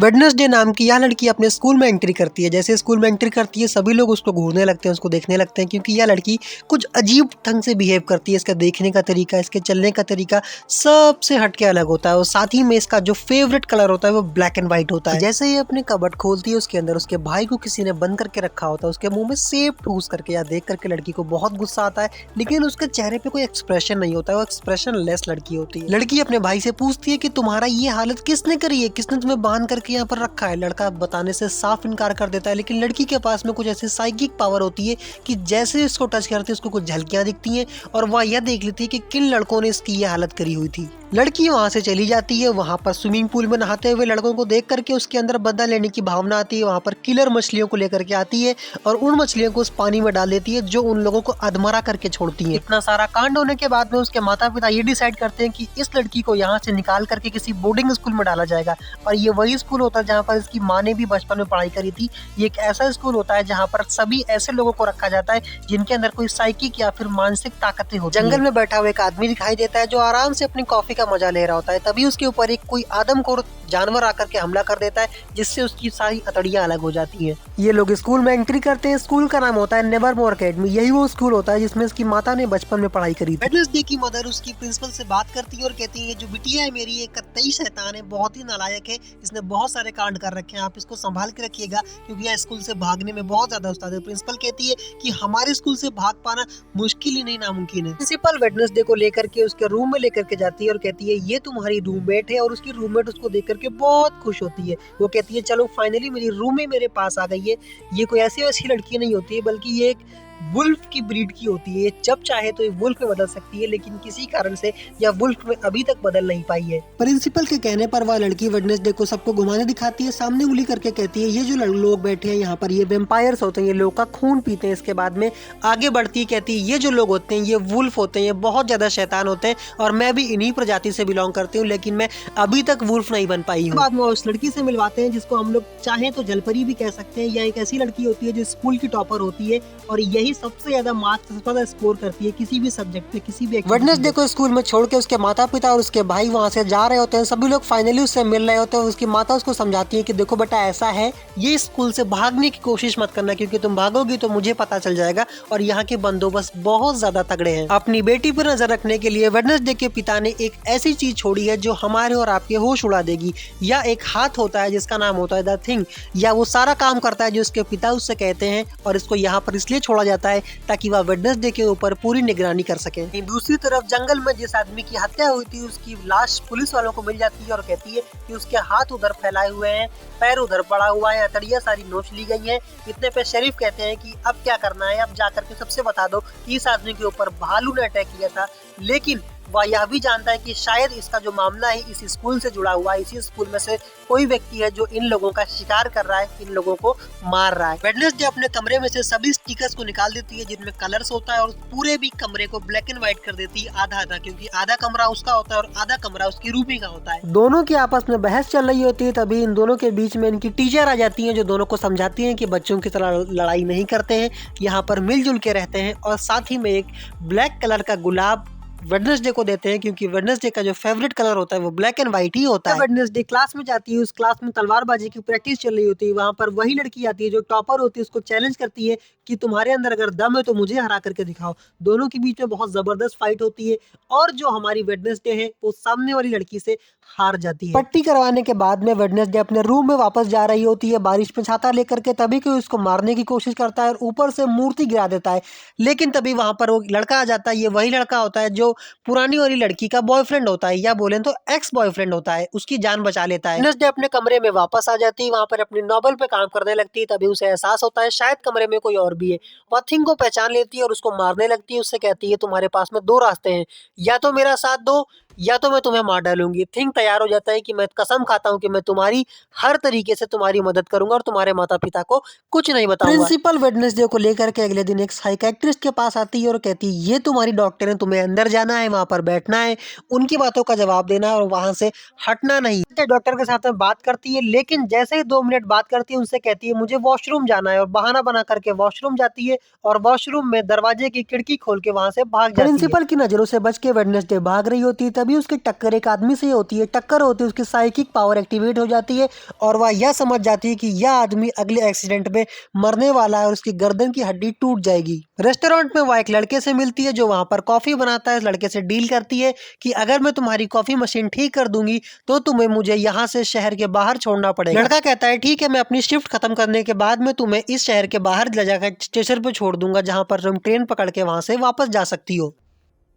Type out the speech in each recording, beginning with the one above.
Wednesday नाम की यह लड़की अपने स्कूल में एंट्री करती है। जैसे स्कूल में एंट्री करती है सभी लोग उसको घूरने लगते हैं, उसको देखने लगते हैं, क्योंकि यह लड़की कुछ अजीब ढंग से बिहेव करती है। इसका देखने का तरीका, इसके चलने का तरीका सबसे हटके अलग होता है और साथ ही में इसका जो फेवरेट कलर होता है वो ब्लैक एंड व्हाइट होता है। जैसे ही अपने कबर्ड खोलती है उसके अंदर उसके भाई को किसी ने बंद करके रखा होता है। उसके मुंह में सेब ठूस करके या देख करके लड़की को बहुत गुस्सा आता है, लेकिन उसके चेहरे पे कोई एक्सप्रेशन नहीं होता है, वो एक्सप्रेशन लेस लड़की होती है। लड़की अपने भाई से पूछती है कि तुम्हारा ये हालत किसने करी है, किसने तुम्हें बांध करके यहाँ पर रखा है। लड़का बताने से साफ इनकार कर देता है, लेकिन लड़की के पास में कुछ ऐसी साइकिक पावर होती है कि जैसे इसको टच करती है उसको कुछ झलकियां दिखती हैं और वह यह देख लेती है कि किन लड़कों ने इसकी ये हालत करी हुई थी। लड़की वहां से चली जाती है। वहां पर स्विमिंग पूल में नहाते हुए लड़कों को देख करके उसके अंदर बदला लेने की भावना आती है। वहां पर किलर मछलियों को लेकर के आती है और उन मछलियों को उस पानी में डाल देती है जो उन लोगों को अधमरा करके छोड़ती है। इतना सारा कांड होने के बाद में उसके माता पिता ये डिसाइड करते हैं कि इस लड़की को यहाँ से निकाल करके किसी बोर्डिंग स्कूल में डाला जाएगा। और ये वही स्कूल होता है जहाँ पर इसकी माँ ने भी बचपन में पढ़ाई करी थी। ये एक ऐसा स्कूल होता है जहाँ पर सभी ऐसे लोगों को रखा जाता है जिनके अंदर कोई साइकिक या फिर मानसिक ताकतें होती हैं। जंगल में बैठा हुआ एक आदमी दिखाई देता है जो आराम से अपनी कॉफी का मजा ले रहा होता है। तभी उसके ऊपर एक कोई आदमखोर जानवर आकर के हमला कर देता है, जिससे उसकी सारी अतड़ियां अलग हो जाती हैं। ये लोग स्कूल में एंट्री करते हैं। स्कूल का नाम होता है नेवरमोर अकेडमी। यही वो स्कूल होता है जिसमें उसकी माता ने बचपन में पढ़ाई करी थी। वेडनेसडे की मदर उसकी प्रिंसिपल से बात करती है और कहती है जो बिटिया है मेरी, एक कतई शैतान है, बहुत ही नालायक है, इसने बहुत सारे कांड कर रखे हैं, आप इसको संभाल के रखिएगा क्योंकि यह स्कूल से भागने में बहुत ज्यादा उस्ताद है। प्रिंसिपल कहती है कि हमारे स्कूल से भाग पाना मुश्किल ही नहीं नामुमकिन है। प्रिंसिपल वेडनेसडे को लेकर के उसके रूम में लेकर के जाती है और कहती है ये तुम्हारी रूममेट है, और उसकी रूममेट उसको देख करके बहुत खुश होती है। वो कहती है चलो फाइनली मेरी रूममेट मेरे पास आ गई है। ये कोई ऐसी वैसी लड़की नहीं होती है, बल्कि ये एक वुल्फ की ब्रीड की होती है। जब चाहे तो ये वुल्फ में बदल सकती है, लेकिन किसी कारण से यह वुल्फ में अभी तक बदल नहीं पाई है। प्रिंसिपल के कहने पर वह लड़की वेडनेसडे को सबको घुमाने दिखाती है, सामने उंगली करके कहती है ये जो लोग बैठे हैं यहाँ पर ये वेम्पायर्स होते हैं, ये लोग का खून पीते हैं। इसके बाद में आगे बढ़ती है, कहती है ये जो लोग होते हैं ये वुल्फ होते हैं, ये बहुत ज्यादा शैतान होते हैं और मैं भी इन्हीं प्रजाति से बिलोंग करती हूँ, लेकिन मैं अभी तक वुल्फ नहीं बन पाई हूँ। बाद में उस लड़की से मिलवाते हैं जिसको हम लोग चाहे तो जलपरी भी कह सकते हैं। यह एक ऐसी लड़की होती है जो स्कूल की टॉपर होती है और यही सबसे ज्यादा मार्क्स सबसे ज्यादा स्कोर करती है किसी भी सब्जेक्ट में, किसी भी। वेडनेसडे को स्कूल में छोड़ के उसके माता पिता और उसके भाई वहाँ से जा रहे होते हैं। सभी लोग फाइनली उससे मिल रहे होते हैं। उसकी माता उसको समझाती है कि देखो बेटा ऐसा है, ये स्कूल से भागने की कोशिश मत करना, क्योंकि तुम भागोगी तो मुझे पता चल जाएगा और यहाँ के बंदोबस्त बहुत ज्यादा तगड़े हैं। अपनी बेटी पर नजर रखने के लिए वेडनेसडे के पिता ने एक ऐसी चीज छोड़ी है जो हमारे और आपके होश उड़ा देगी। या एक हाथ होता है जिसका नाम होता है द थिंग, या वो सारा काम करता है जो उसके पिता उससे कहते हैं, और इसको यहाँ पर इसलिए छोड़ा जाता है ताकि वह वेडनेसडे के ऊपर पूरी निगरानी कर सके। दूसरी तरफ जंगल में जिस आदमी की हत्या हुई थी उसकी लाश पुलिस वालों को मिल जाती है और कहती है कि उसके हाथ उधर फैलाए हुए हैं, पैर उधर पड़ा हुआ है, हथड़ियां सारी नोच ली गई हैं। इतने पे शरीफ कहते हैं कि अब क्या करना है, अब जाकर के सबसे बता दो कि इस आदमी के ऊपर भालू ने अटैक किया था। लेकिन वह यह भी जानता है कि शायद इसका जो मामला है इस स्कूल से जुड़ा हुआ है, इसी स्कूल में से कोई व्यक्ति है जो इन लोगों का शिकार कर रहा है, इन लोगों को मार रहा है। वेडनेसडे अपने कमरे में से सभी स्टिकर्स को निकाल देती है जिनमें कलर्स होता है और पूरे भी कमरे को ब्लैक एंड व्हाइट कर देती है, आधा आधा, क्योंकि आधा कमरा उसका होता है और आधा कमरा उसकी रूबी का होता है। दोनों की आपस में बहस चल रही होती है, तभी इन दोनों के बीच में इनकी टीचर आ जाती है जो दोनों को समझाती है कि बच्चों की तरह लड़ाई नहीं करते हैं, यहाँ पर मिलजुल के रहते हैं। और साथ ही में एक ब्लैक कलर का गुलाब वेडनेसडे को देते हैं, क्योंकि वेडनेसडे का जो फेवरेट कलर होता है वो ब्लैक एंड व्हाइट ही होता है। वेडनेसडे क्लास में जाती है, उस क्लास में तलवारबाजी की प्रैक्टिस चल रही होती है। वहां पर वही लड़की आती है जो टॉपर होती है, उसको चैलेंज करती है कि तुम्हारे अंदर अगर दम है तो मुझे हरा करके दिखाओ। दोनों के बीच में बहुत जबरदस्त फाइट होती है और जो हमारी वेडनेसडे है वो सामने वाली लड़की से हार जाती है। पट्टी करवाने के बाद में वेडनेसडे अपने रूम में वापस जा रही होती है बारिश में छाता लेकर के, तभी कोई उसको मारने की कोशिश करता है और ऊपर से मूर्ति गिरा देता है। लेकिन तभी वहां पर वो लड़का आ जाता है। ये वही लड़का होता है जो पुरानी वाली लड़की का बॉयफ्रेंड होता है, या बोले तो एक्स बॉयफ्रेंड होता है, उसकी जान बचा लेता है। वेडनेसडे अपने कमरे में वापस आ जाती है, वहां पर अपनी नॉवल पे काम करने लगती है। तभी उसे एहसास होता है शायद कमरे में कोई और भी है। वह थिंग को पहचान लेती है और उसको मारने लगती है। उससे कहती है तुम्हारे पास में दो रास्ते हैं, या तो मेरा साथ दो या तो मैं तुम्हें मार डालूंगी। थिंग तैयार हो जाता है कि मैं कसम खाता हूँ कि मैं तुम्हारी हर तरीके से तुम्हारी मदद करूंगा और तुम्हारे माता पिता को कुछ नहीं बताऊंगा। प्रिंसिपल वेडनेसडे को लेकर के अगले दिन एक साइकियाट्रिस्ट के पास आती है और कहती है ये तुम्हारी डॉक्टर है, तुम्हें अंदर जाना है, वहां पर बैठना है, उनकी बातों का जवाब देना है और वहां से हटना नहीं। डॉक्टर के साथ में बात करती है, लेकिन जैसे ही 2 मिनट बात करती है उनसे कहती है मुझे वॉशरूम जाना है, और बहाना बना करके वॉशरूम जाती है और वॉशरूम में दरवाजे की खिड़की खोल के वहां से भाग जाती है। प्रिंसिपल की नजरों से बच के वेडनेसडे भाग रही होती है। तभी उसकी टक्कर एक आदमी से होती है। टक्कर होती है, उसकी साइकिक पावर एक्टिवेट हो जाती है और वह यह समझ जाती है कि यह आदमी अगले एक्सीडेंट में मरने वाला है और उसकी गर्दन की हड्डी टूट जाएगी। रेस्टोरेंट में वह एक लड़के से मिलती है जो वहां पर कॉफी बनाता है। इस लड़के से डील करती है कि अगर मैं तुम्हारी कॉफी मशीन ठीक कर दूंगी तो तुम्हें मुझे यहाँ से शहर के बाहर छोड़ना पड़ेगा। लड़का कहता है ठीक है, मैं अपनी शिफ्ट खत्म करने के बाद में तुम्हें इस शहर के बाहर ले जाकर स्टेशन पर छोड़ दूंगा, जहां पर तुम ट्रेन पकड़ के वहां से वापस जा सकती हो।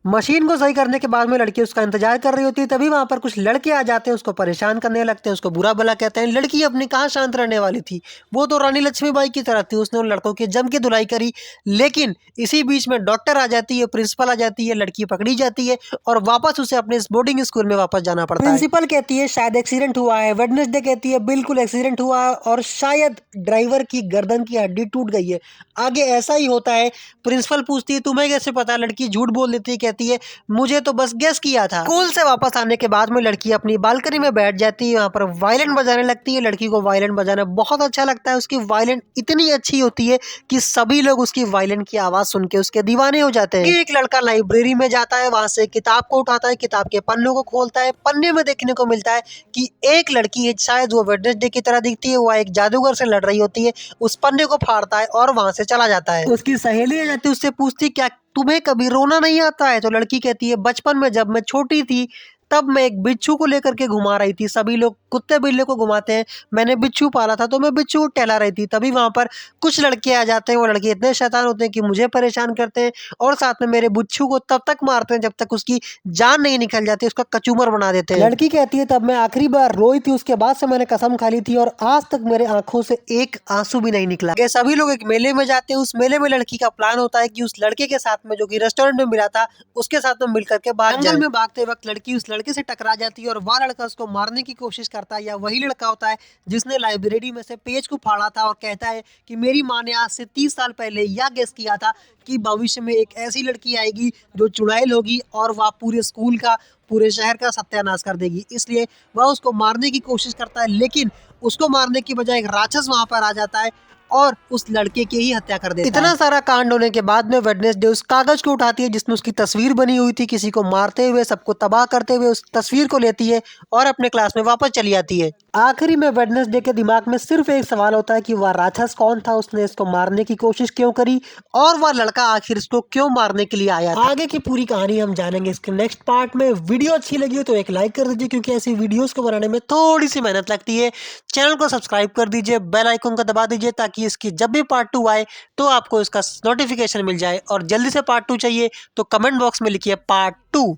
मशीन को सही करने के बाद में लड़की उसका इंतजार कर रही होती है। तभी वहां पर कुछ लड़के आ जाते हैं, उसको परेशान करने लगते हैं, उसको बुरा भला कहते हैं। लड़की अपनी कहाँ शांत रहने वाली थी, वो तो रानी लक्ष्मीबाई की तरह थी, उसने उन लड़कों की जम के धुलाई करी। लेकिन इसी बीच में डॉक्टर आ जाती है, प्रिंसिपल आ जाती है, लड़की पकड़ी जाती है और वापस उसे अपने बोर्डिंग स्कूल में वापस जाना पड़ता है। प्रिंसिपल कहती है शायद एक्सीडेंट हुआ है, वेडनेसडे कहती है बिल्कुल एक्सीडेंट हुआ है और शायद ड्राइवर की गर्दन की हड्डी टूट गई है। आगे ऐसा ही होता है। प्रिंसिपल पूछती है तुम्हें कैसे पता, लड़की झूठ बोल देती है, कहती है मुझे तो बस गेस किया था। स्कूल से वापस आने के बाद में लड़की अपनी बालकनी में बैठ जाती है, वहाँ पर वायलिन बजाने लगती है। लड़की को वायलिन बजाना बहुत अच्छा लगता है। उसकी वायलिन इतनी अच्छी होती है कि सभी लोग उसकी वायलिन की आवाज सुन के उसके दीवाने हो जाते हैं। एक लड़का लाइब्रेरी में जाता है, वहां से किताब को उठाता है, किताब के पन्नों को खोलता है। पन्ने में देखने को मिलता है कि एक लड़की है, शायद वो वेडनेसडे की तरह दिखती है, वह एक जादूगर से लड़ रही होती है। उस पन्ने को फाड़ता है और वहां से चला जाता है। उसकी सहेली आ जाती है, उससे पूछती क्या तुम्हें कभी रोना नहीं आता है? तो लड़की कहती है बचपन में जब मैं छोटी थी तब मैं एक बिच्छू को लेकर के घुमा रही थी, सभी लोग कुत्ते बिल्ले को घुमाते हैं, मैंने बिच्छू पाला था तो मैं बिच्छू को टहला रही थी। तभी वहां पर कुछ लड़के आ जाते हैं, वो लड़के इतने शैतान होते हैं कि मुझे परेशान करते हैं और साथ में मेरे बिच्छू को तब तक मारते हैं जब तक उसकी जान नहीं निकल जाती, उसका कचूमर बना देते हैं। लड़की कहती है तब मैं आखिरी बार रोई थी, उसके बाद से मैंने कसम खा ली थी और आज तक मेरे आंखों से एक आंसू भी नहीं निकला। ये सभी लोग एक मेले में जाते हैं। उस मेले में लड़की का प्लान होता है कि उस लड़के के साथ में जो कि रेस्टोरेंट में मिला था उसके साथ में मिलकर के भाग जाए। जंगल में भागते वक्त लड़की उस लड़के से टकरा जाती है और वह लड़का उसको मारने की कोशिश करता है, या वही लड़का होता है जिसने लाइब्रेरी में से पेज को फाड़ा था और कहता है कि मेरी माँ ने आज से 30 साल पहले यह गेस किया था कि भविष्य में एक ऐसी लड़की आएगी जो चुड़ैल होगी और वह पूरे स्कूल का, पूरे शहर का सत्यानाश कर देगी। इसलिए वह उसको मारने की कोशिश करता है, लेकिन उसको मारने की बजाय एक राक्षस वहां पर आ जाता है और उस लड़के की ही हत्या कर देता है। इतना सारा कांड होने के बाद में वेडनेसडे उस कागज को उठाती है जिसमें उसकी तस्वीर बनी हुई थी, किसी को मारते हुए, सबको तबाह करते हुए, उस तस्वीर को लेती है और अपने क्लास में वापस चली आती है। आखिरी में वेडनेसडे के दिमाग में सिर्फ एक सवाल होता है कि वह राक्षस कौन था, उसने इसको मारने की कोशिश क्यों करी और वह लड़का आखिर इसको क्यों मारने के लिए आया था। आगे की पूरी कहानी हम जानेंगे इसके नेक्स्ट पार्ट में। वीडियो अच्छी लगी हो तो एक लाइक कर दीजिए, क्योंकि ऐसी वीडियोस को बनाने में थोड़ी सी मेहनत लगती है। चैनल को सब्सक्राइब कर दीजिए, बेल आइकन को दबा दीजिए ताकि इसकी जब भी पार्ट 2 आए तो आपको इसका नोटिफिकेशन मिल जाए। और जल्दी से पार्ट 2 चाहिए तो कमेंट बॉक्स में लिखिए पार्ट 2।